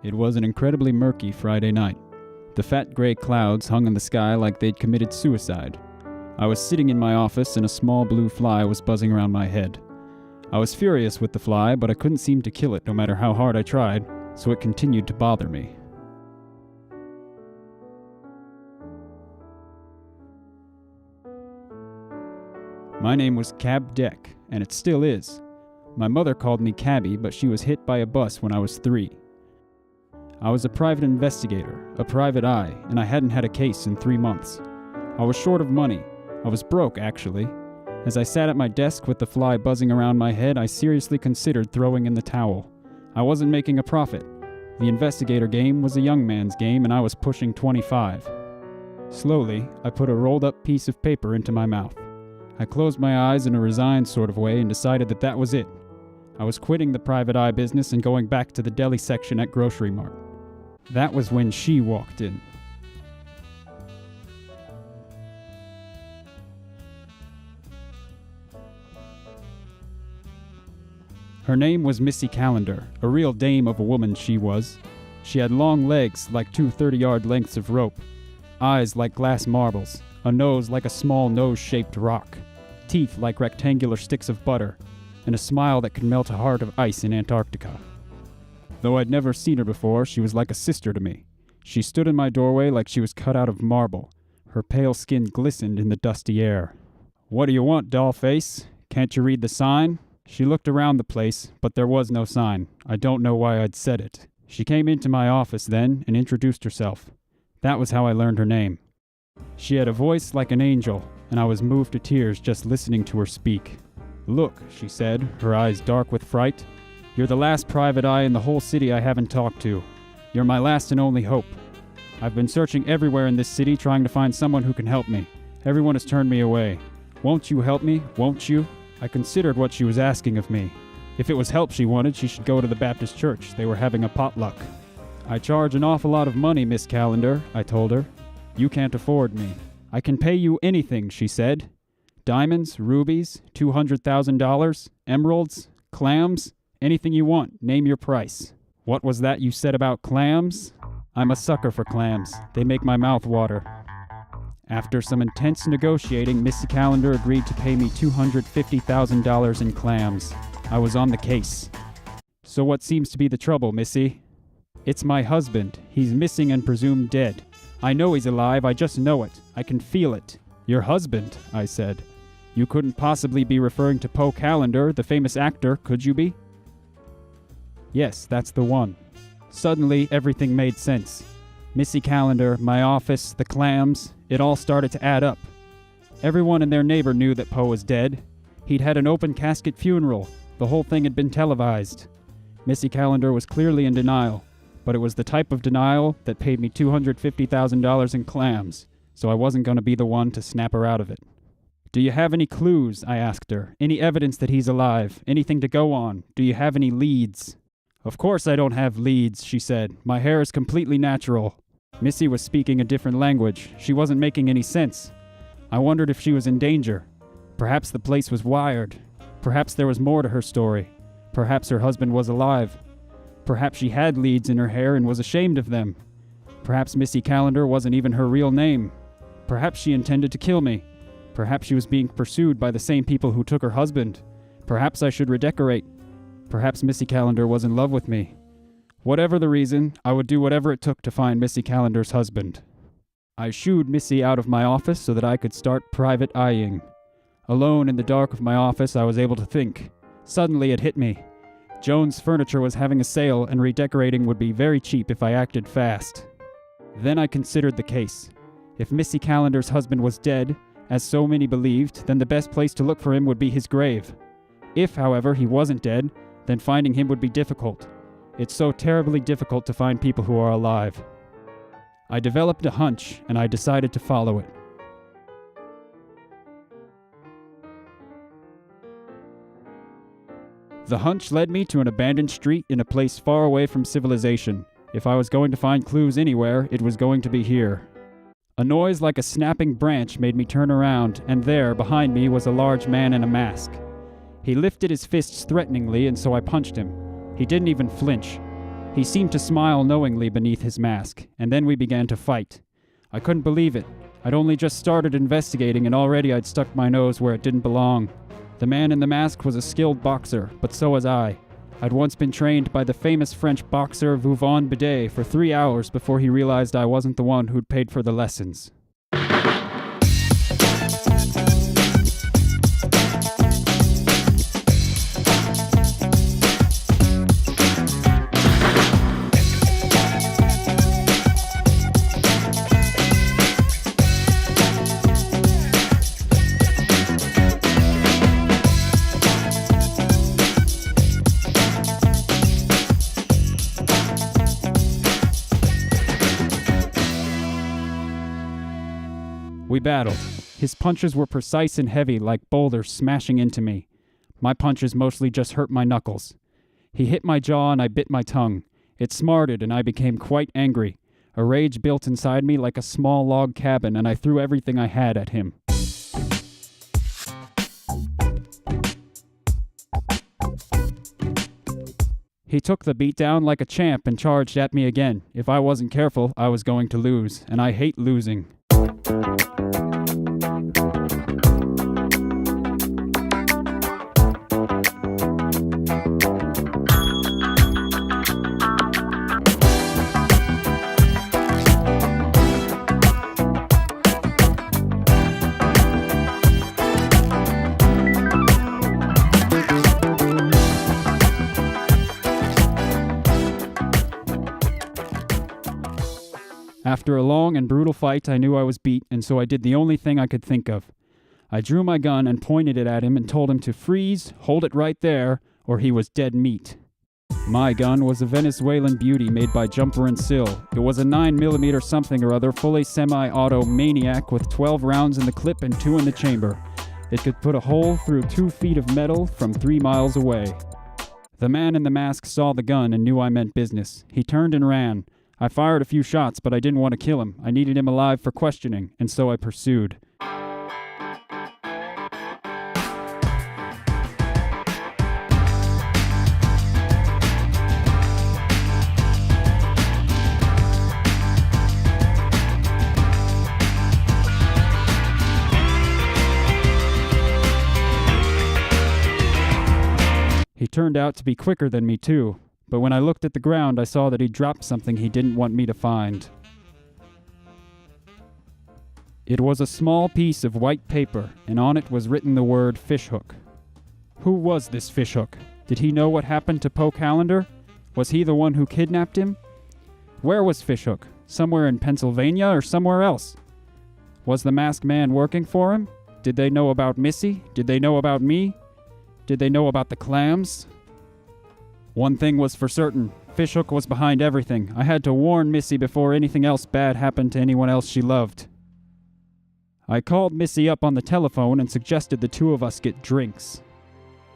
It was an incredibly murky Friday night. The fat gray clouds hung in the sky like they'd committed suicide. I was sitting in my office and a small blue fly was buzzing around my head. I was furious with the fly, but I couldn't seem to kill it no matter how hard I tried, so it continued to bother me. My name was Cab Deck, and it still is. My mother called me Cabby, but she was hit by a bus when I was 3. I was a private investigator, a private eye, and I hadn't had a case in 3 months. I was short of money. I was broke, actually. As I sat at my desk with the fly buzzing around my head, I seriously considered throwing in the towel. I wasn't making a profit. The investigator game was a young man's game, and I was pushing 25. Slowly, I put a rolled-up piece of paper into my mouth. I closed my eyes in a resigned sort of way and decided that that was it. I was quitting the private eye business and going back to the deli section at Grocery Mart. That was when she walked in. Her name was Missy Calendar, a real dame of a woman she was. She had long legs like 2 30-yard lengths of rope, eyes like glass marbles, a nose like a small nose-shaped rock, teeth like rectangular sticks of butter, and a smile that could melt a heart of ice in Antarctica. Though I'd never seen her before, she was like a sister to me. She stood in my doorway like she was cut out of marble. Her pale skin glistened in the dusty air. "What do you want, dollface? Can't you read the sign?" She looked around the place, but there was no sign. I don't know why I'd said it. She came into my office then and introduced herself. That was how I learned her name. She had a voice like an angel, and I was moved to tears just listening to her speak. "Look," she said, her eyes dark with fright. "You're the last private eye in the whole city I haven't talked to. You're my last and only hope. I've been searching everywhere in this city trying to find someone who can help me. Everyone has turned me away. Won't you help me? Won't you?" I considered what she was asking of me. If it was help she wanted, she should go to the Baptist church. They were having a potluck. "I charge an awful lot of money, Miss Calendar," I told her. "You can't afford me." "I can pay you anything," she said. "Diamonds, rubies, $200,000, emeralds, clams, anything you want. Name your price." "What was that you said about clams?" "I'm a sucker for clams. They make my mouth water." After some intense negotiating, Missy Calendar agreed to pay me $250,000 in clams. I was on the case. "So what seems to be the trouble, Missy?" "It's my husband. He's missing and presumed dead. I know he's alive. I just know it. I can feel it." "Your husband?" I said. "You couldn't possibly be referring to Poe Calendar, the famous actor, could you be?" "Yes, that's the one." Suddenly, everything made sense. Missy Calendar, my office, the clams, it all started to add up. Everyone and their neighbor knew that Poe was dead. He'd had an open casket funeral. The whole thing had been televised. Missy Calendar was clearly in denial, but it was the type of denial that paid me $250,000 in clams, so I wasn't going to be the one to snap her out of it. "Do you have any clues?" I asked her. "Any evidence that he's alive? Anything to go on? Do you have any leads?" "Of course I don't have leads," she said. "My hair is completely natural." Missy was speaking a different language. She wasn't making any sense. I wondered if she was in danger. Perhaps the place was wired. Perhaps there was more to her story. Perhaps her husband was alive. Perhaps she had leads in her hair and was ashamed of them. Perhaps Missy Calendar wasn't even her real name. Perhaps she intended to kill me. Perhaps she was being pursued by the same people who took her husband. Perhaps I should redecorate. Perhaps Missy Calendar was in love with me. Whatever the reason, I would do whatever it took to find Missy Calendar's husband. I shooed Missy out of my office so that I could start private eyeing. Alone in the dark of my office, I was able to think. Suddenly it hit me. Jones Furniture was having a sale, and redecorating would be very cheap if I acted fast. Then I considered the case. If Missy Calendar's husband was dead, as so many believed, then the best place to look for him would be his grave. If, however, he wasn't dead, then finding him would be difficult. It's so terribly difficult to find people who are alive. I developed a hunch, and I decided to follow it. The hunch led me to an abandoned street in a place far away from civilization. If I was going to find clues anywhere, it was going to be here. A noise like a snapping branch made me turn around, and there, behind me, was a large man in a mask. He lifted his fists threateningly, and so I punched him. He didn't even flinch. He seemed to smile knowingly beneath his mask, and then we began to fight. I couldn't believe it. I'd only just started investigating and already I'd stuck my nose where it didn't belong. The man in the mask was a skilled boxer, but so was I. I'd once been trained by the famous French boxer Vouvon Bidet for 3 hours before he realized I wasn't the one who'd paid for the lessons. We battled. His punches were precise and heavy, like boulders smashing into me. My punches mostly just hurt my knuckles. He hit my jaw and I bit my tongue. It smarted and I became quite angry. A rage built inside me like a small log cabin, and I threw everything I had at him. He took the beatdown like a champ and charged at me again. If I wasn't careful, I was going to lose, and I hate losing. After a long and brutal fight, I knew I was beat, and so I did the only thing I could think of. I drew my gun and pointed it at him and told him to freeze, hold it right there, or he was dead meat. My gun was a Venezuelan beauty made by Jumper and Sill. It was a 9mm something or other, fully semi-auto maniac with 12 rounds in the clip and 2 in the chamber. It could put a hole through 2 feet of metal from 3 miles away. The man in the mask saw the gun and knew I meant business. He turned and ran. I fired a few shots, but I didn't want to kill him. I needed him alive for questioning, and so I pursued. He turned out to be quicker than me, too. But when I looked at the ground, I saw that he dropped something he didn't want me to find. It was a small piece of white paper, and on it was written the word fishhook. Who was this fishhook? Did he know what happened to Poe Callender? Was he the one who kidnapped him? Where was Fishhook? Somewhere in Pennsylvania or somewhere else? Was the masked man working for him? Did they know about Missy? Did they know about me? Did they know about the clams? One thing was for certain. Fishhook was behind everything. I had to warn Missy before anything else bad happened to anyone else she loved. I called Missy up on the telephone and suggested the two of us get drinks.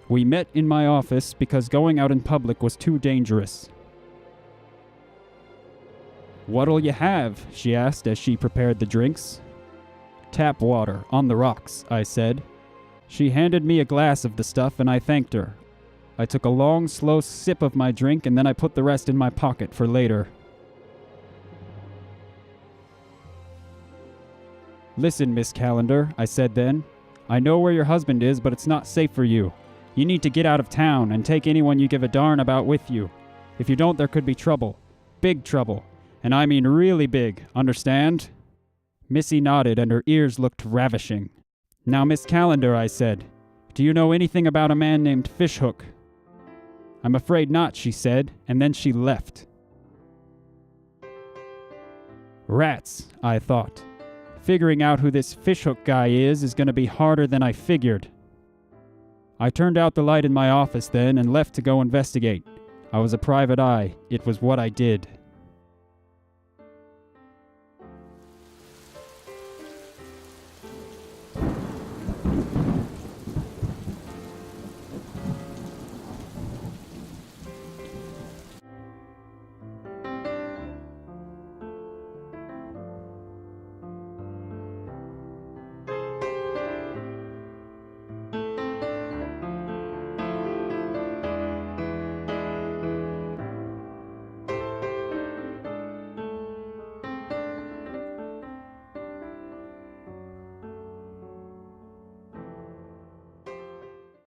We met in my office because going out in public was too dangerous. "What'll you have?" she asked as she prepared the drinks. "Tap water, on the rocks," I said. She handed me a glass of the stuff and I thanked her. I took a long, slow sip of my drink and then I put the rest in my pocket for later. "Listen, Miss Callender," I said then. "I know where your husband is, but it's not safe for you. You need to get out of town and take anyone you give a darn about with you. If you don't, there could be trouble. Big trouble. And I mean really big, understand?" Missy nodded and her ears looked ravishing. "Now, Miss Callender," I said, "do you know anything about a man named Fishhook?" "I'm afraid not," she said, and then she left. Rats, I thought. Figuring out who this Fishhook guy is going to be harder than I figured. I turned out the light in my office then and left to go investigate. I was a private eye. It was what I did.